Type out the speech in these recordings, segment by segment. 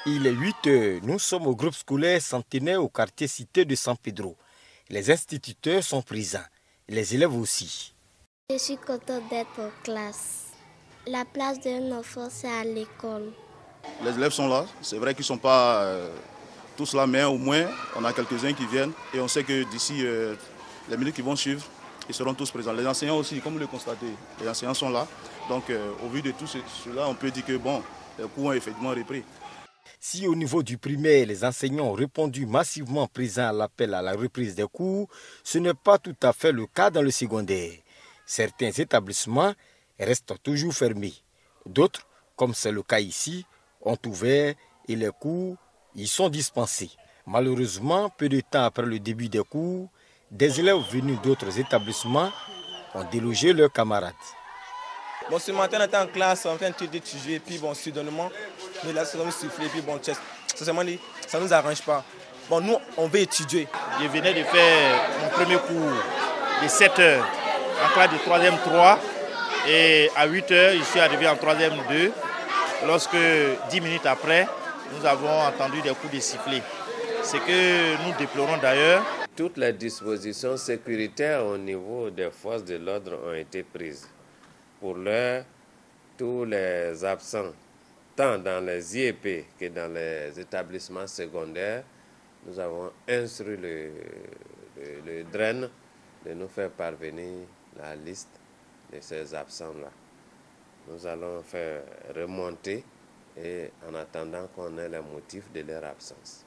Il est 8 heures. Nous sommes au groupe scolaire Centenaire au quartier Cité de San Pedro. Les instituteurs sont présents. Les élèves aussi. Je suis contente d'être en classe. La place d'un enfant, c'est à l'école. Les élèves sont là. C'est vrai qu'ils ne sont pas tous là, mais au moins, on a quelques-uns qui viennent. Et on sait que d'ici les minutes qui vont suivre, ils seront tous présents. Les enseignants aussi, comme vous le constatez, les enseignants sont là. Donc, au vu de tout cela, on peut dire que bon, les cours ont effectivement repris. Si au niveau du primaire, les enseignants ont répondu massivement présents à l'appel à la reprise des cours, ce n'est pas tout à fait le cas dans le secondaire. Certains établissements restent toujours fermés. D'autres, comme c'est le cas ici, ont ouvert et les cours y sont dispensés. Malheureusement, peu de temps après le début des cours, des élèves venus d'autres établissements ont délogé leurs camarades. Bon, ce matin, on était en classe, en train d'étudier, et puis bon, soudainement, nous là, ça nous siffler, puis bon, ça ne nous arrange pas. Bon, nous, on veut étudier. Je venais de faire mon premier cours de 7 heures en classe de 3e 3, et à 8 heures, je suis arrivé en 3e 2, lorsque 10 minutes après, nous avons entendu des coups de sifflet. Ce que nous déplorons d'ailleurs. Toutes les dispositions sécuritaires au niveau des forces de l'ordre ont été prises. Pour l'heure, tous les absents, tant dans les IEP que dans les établissements secondaires, nous avons instruit le DREN de nous faire parvenir la liste de ces absents-là. Nous allons faire remonter et en attendant qu'on ait les motifs de leur absence.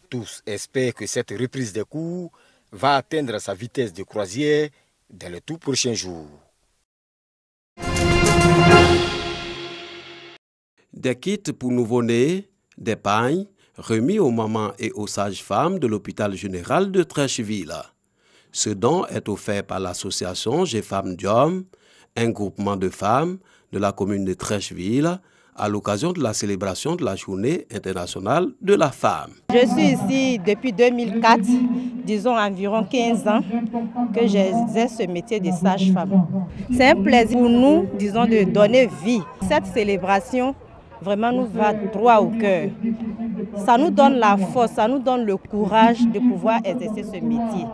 Tous espèrent que cette reprise des cours va atteindre sa vitesse de croisière dans les tout prochains jours. Des kits pour nouveau-nés, des pagnes remis aux mamans et aux sages-femmes de l'hôpital général de Treichville. Ce don est offert par l'association G-Femmes Diom, un groupement de femmes de la commune de Treichville, à l'occasion de la célébration de la Journée internationale de la femme. Je suis ici depuis 2004, disons environ 15 ans, que j'exerce ce métier de sage-femme. C'est un plaisir pour nous, disons, de donner vie. Cette célébration vraiment nous va droit au cœur. Ça nous donne la force, ça nous donne le courage de pouvoir exercer ce métier.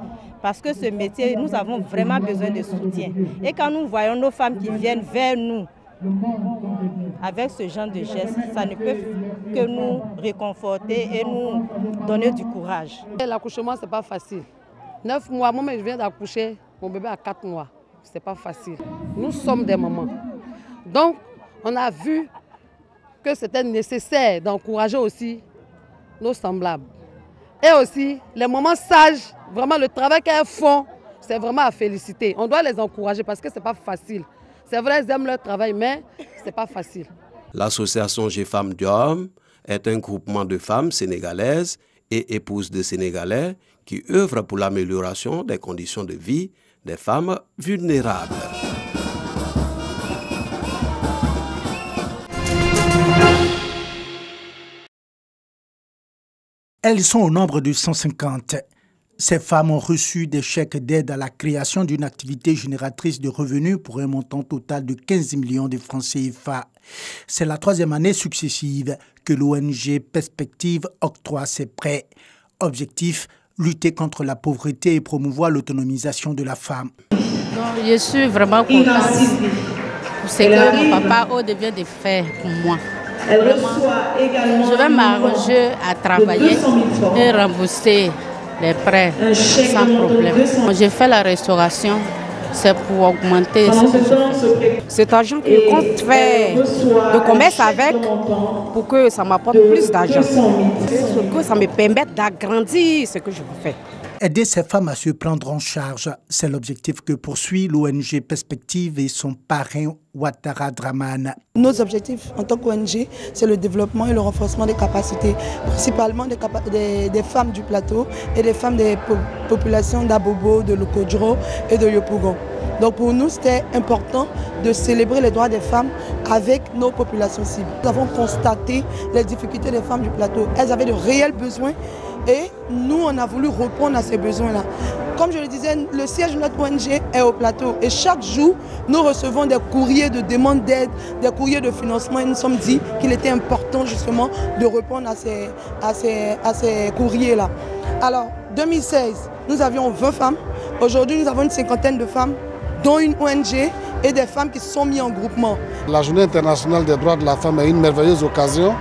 Parce que ce métier, nous avons vraiment besoin de soutien. Et quand nous voyons nos femmes qui viennent vers nous, avec ce genre de gestes, ça ne peut que nous réconforter et nous donner du courage. L'accouchement, ce n'est pas facile. 9 mois, moi, je viens d'accoucher, mon bébé a 4 mois. Ce n'est pas facile. Nous sommes des mamans. Donc, on a vu que c'était nécessaire d'encourager aussi nos semblables. Et aussi, les mamans sages, vraiment le travail qu'elles font, c'est vraiment à féliciter. On doit les encourager parce que ce n'est pas facile. C'est vrai, ils aiment leur travail, mais ce n'est pas facile. L'association G-Femmes Diom est un groupement de femmes sénégalaises et épouses de Sénégalais qui œuvrent pour l'amélioration des conditions de vie des femmes vulnérables. Elles sont au nombre de 150. Ces femmes ont reçu des chèques d'aide à la création d'une activité génératrice de revenus pour un montant total de 15 millions de francs CFA. C'est la 3e année successive que l'ONG Perspective octroie ses prêts. Objectif, lutter contre la pauvreté et promouvoir l'autonomisation de la femme. Donc, je suis vraiment contente pour ce que mon papa vient de faire pour moi. Vraiment, je vais m'arranger à travailler et rembourser les prêts sans problème. J'ai fait la restauration, c'est pour augmenter. Cet argent que compte faire de commerce avec pour que ça m'apporte plus d'argent, pour que ça me permette d'agrandir ce que je veux faire. Aider ces femmes à se prendre en charge, c'est l'objectif que poursuit l'ONG Perspective et son parrain Ouattara Draman. Nos objectifs en tant qu'ONG, c'est le développement et le renforcement des capacités, principalement des femmes du plateau et des femmes des populations d'Abobo, de Lokodjo et de Yopougon. Donc pour nous, c'était important de célébrer les droits des femmes avec nos populations cibles. Nous avons constaté les difficultés des femmes du plateau. Elles avaient de réels besoins et nous, on a voulu répondre à ces besoins-là. Comme je le disais, le siège de notre ONG est au plateau et chaque jour, nous recevons des courriers de demande d'aide, des courriers de financement et nous sommes dit qu'il était important justement de répondre à ces courriers-là. Alors, 2016, nous avions 20 femmes. Aujourd'hui, nous avons une cinquantaine de femmes, dont une ONG et des femmes qui se sont mises en groupement. La Journée internationale des droits de la femme est une merveilleuse occasion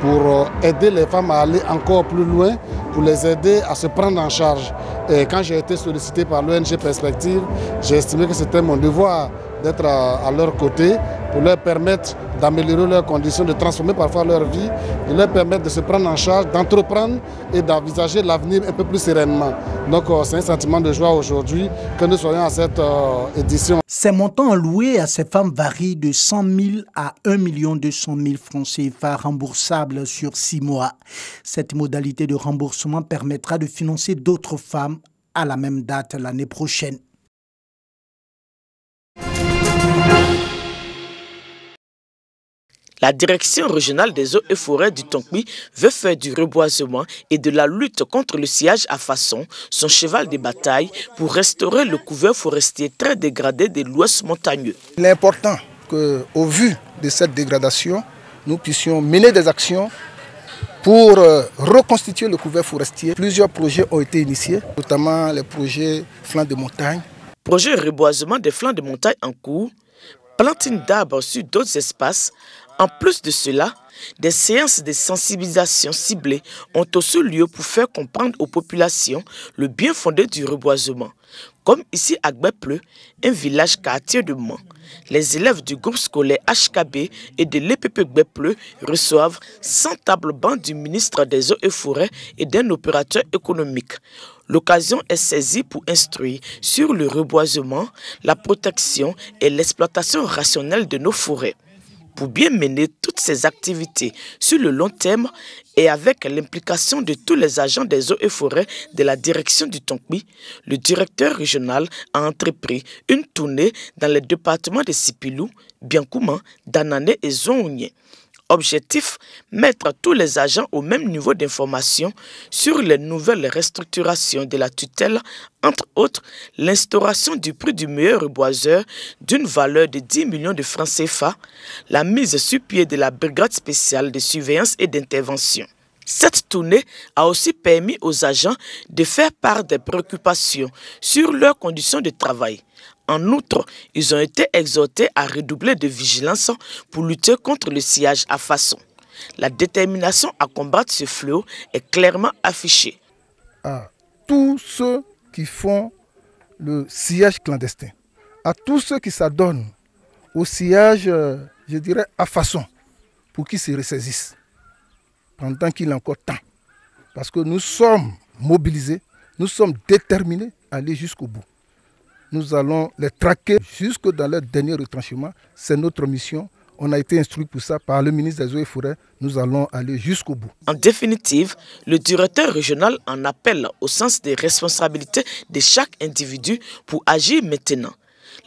pour aider les femmes à aller encore plus loin, pour les aider à se prendre en charge. Et quand j'ai été sollicité par l'ONG Perspective, j'ai estimé que c'était mon devoir d'être à leur côté pour leur permettre d'améliorer leurs conditions, de transformer parfois leur vie, de leur permettre de se prendre en charge, d'entreprendre et d'envisager l'avenir un peu plus sereinement. Donc c'est un sentiment de joie aujourd'hui que nous soyons à cette édition. Ces montants alloués à ces femmes varient de 100 000 à 1 200 000 francs CFA remboursables sur 6 mois. Cette modalité de remboursement permettra de financer d'autres femmes à la même date l'année prochaine. La direction régionale des eaux et forêts du Tonkpi veut faire du reboisement et de la lutte contre le sillage à façon son cheval de bataille pour restaurer le couvert forestier très dégradé de l'ouest montagneux. Il est important qu'au vu de cette dégradation, nous puissions mener des actions pour reconstituer le couvert forestier. Plusieurs projets ont été initiés, notamment les projets flancs de montagne. Projet reboisement des flancs de montagne en cours, plantine d'arbres sur d'autres espaces. En plus de cela, des séances de sensibilisation ciblées ont aussi lieu pour faire comprendre aux populations le bien fondé du reboisement. Comme ici à Gbepleu, un village quartier de Mans. Les élèves du groupe scolaire HKB et de l'EPP Gbepleu reçoivent 100 tables bancs du ministre des Eaux et Forêts et d'un opérateur économique. L'occasion est saisie pour instruire sur le reboisement, la protection et l'exploitation rationnelle de nos forêts. Pour bien mener toutes ces activités sur le long terme et avec l'implication de tous les agents des eaux et forêts de la direction du Tonkpi, le directeur régional a entrepris une tournée dans les départements de Sipilou, Biankouma, Danane et Zongounié. Objectif, mettre tous les agents au même niveau d'information sur les nouvelles restructurations de la tutelle, entre autres l'instauration du prix du meilleur reboiseur d'une valeur de 10 millions de francs CFA, la mise sur pied de la brigade spéciale de surveillance et d'intervention. Cette tournée a aussi permis aux agents de faire part des préoccupations sur leurs conditions de travail. En outre, ils ont été exhortés à redoubler de vigilance pour lutter contre le sillage à façon. La détermination à combattre ce fléau est clairement affichée. À tous ceux qui font le sillage clandestin, à tous ceux qui s'adonnent au sillage, je dirais, à façon, pour qu'ils se ressaisissent, pendant qu'il est encore temps. Parce que nous sommes mobilisés, nous sommes déterminés à aller jusqu'au bout. Nous allons les traquer jusque dans leur dernier retranchement. C'est notre mission. On a été instruit pour ça par le ministre des Eaux et Forêts. Nous allons aller jusqu'au bout. En définitive, le directeur régional en appelle au sens des responsabilités de chaque individu pour agir maintenant.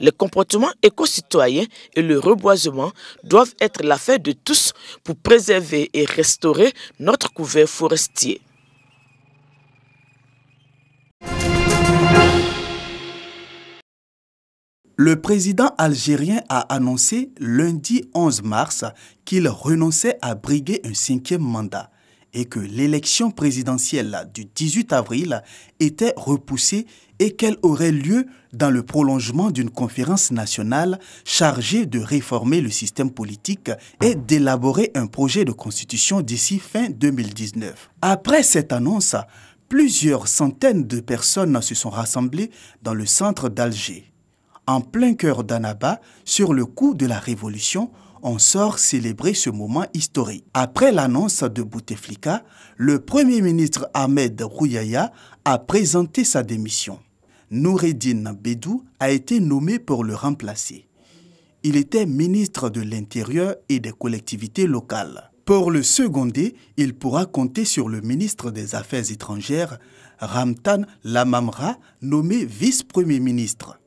Les comportements éco-citoyens et le reboisement doivent être l'affaire de tous pour préserver et restaurer notre couvert forestier. Le président algérien a annoncé lundi 11 mars qu'il renonçait à briguer un 5e mandat et que l'élection présidentielle du 18 avril était repoussée et qu'elle aurait lieu dans le prolongement d'une conférence nationale chargée de réformer le système politique et d'élaborer un projet de constitution d'ici fin 2019. Après cette annonce, plusieurs centaines de personnes se sont rassemblées dans le centre d'Alger. En plein cœur d'Annaba, sur le coup de la Révolution, on sort célébrer ce moment historique. Après l'annonce de Bouteflika, le Premier ministre Ahmed Rouyaya a présenté sa démission. Noureddine Bédou a été nommé pour le remplacer. Il était ministre de l'Intérieur et des collectivités locales. Pour le seconder, il pourra compter sur le ministre des Affaires étrangères, Ramtan Lamamra, nommé vice-premier ministre.